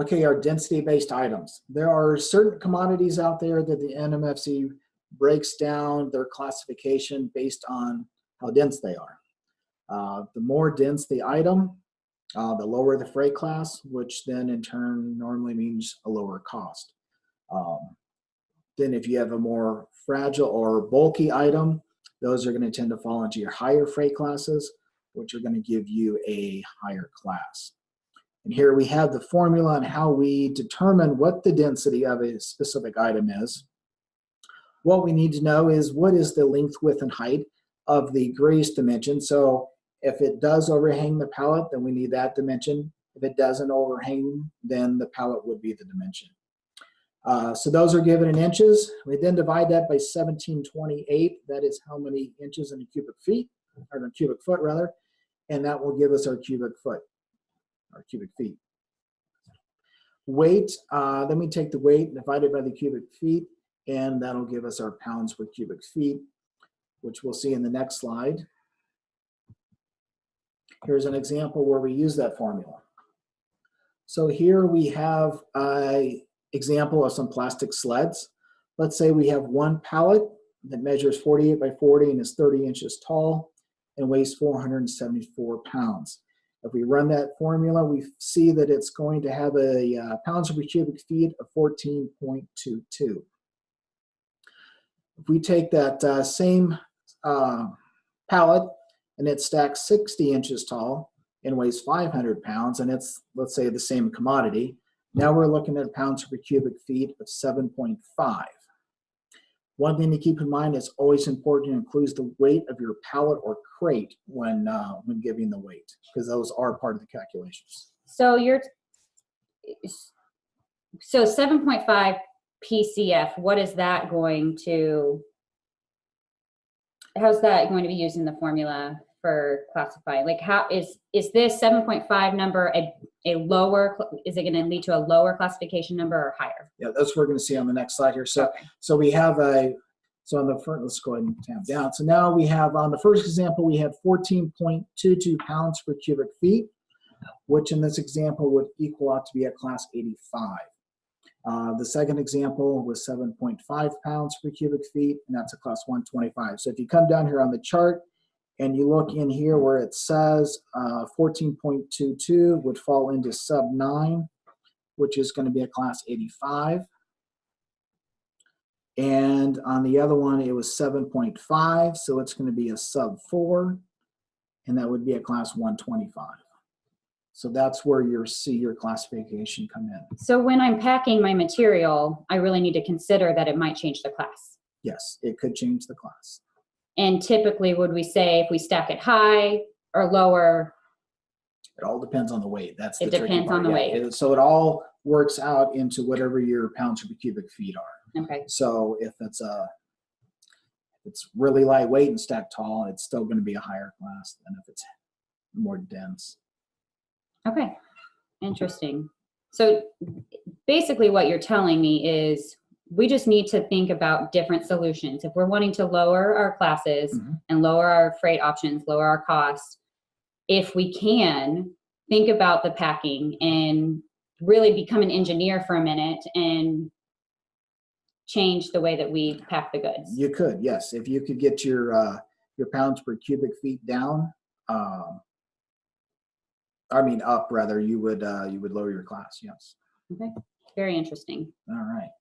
Okay, our density-based items. There are certain commodities out there that the NMFC breaks down their classification based on how dense they are. The more dense the item, the lower the freight class, which then in turn normally means a lower cost. Then if you have a more fragile or bulky item, those are going to tend to fall into your higher freight classes, which are going to give you a higher class. And here we have the formula on how we determine what the density of a specific item is. What we need to know is what is the length, width, and height of the greatest dimension. So if it does overhang the pallet, then we need that dimension. If it doesn't overhang, then the pallet would be the dimension. So those are given in inches. We then divide that by 1728. That is how many inches in a cubic feet, or a cubic foot rather, and that will give us our cubic foot, or cubic feet. Weight, then we take the weight divided by the cubic feet, and that'll give us our pounds per cubic feet, which we'll see in the next slide. Here's an example where we use that formula. So here we have an example of some plastic sleds. Let's say we have one pallet that measures 48 by 40 and is 30 inches tall and weighs 474 pounds. If we run that formula, we see that it's going to have a pounds per cubic feet of 14.22. If we take that same pallet and it stacks 60 inches tall and weighs 500 pounds, and it's, let's say, the same commodity, now we're looking at pounds per cubic feet of 7.5. One thing to keep in mind, is always important to include the weight of your pallet or crate when giving the weight, because those are part of the calculations. So 7.5 PCF, what is that going to, how's that going to be used in the formula for classifying? Like, how is this 7.5 number a lower, is it going to lead to a lower classification number or higher? Yeah, that's what we're going to see on the next slide here. So, okay. So we have so on the front, let's go ahead and tab down. So now we have, on the first example, we have 14.22 pounds per cubic feet, which in this example would equal out to be a class 85. The second example was 7.5 pounds per cubic feet, and that's a class 125. So if you come down here on the chart and you look in here where it says 14.22 would fall into sub 9, which is going to be a class 85. And on the other one, it was 7.5, so it's going to be a sub 4, and that would be a class 125. So that's where you see your classification come in. So when I'm packing my material, I really need to consider that it might change the class. Yes, it could change the class. And typically, would we say if we stack it high or lower? It all depends on the weight. That's the tricky part. It depends on the weight. So it all works out into whatever your pounds per cubic feet are. Okay. So if it's really lightweight and stacked tall, it's still going to be a higher class than if it's more dense. Okay, interesting. So basically what you're telling me is we just need to think about different solutions. If we're wanting to lower our classes and lower our freight options, lower our costs, if we can, think about the packing and really become an engineer for a minute and change the way that we pack the goods. You could, yes. If you could get your pounds per cubic feet down, up rather, you would lower your class, yes. Okay, very interesting. All right.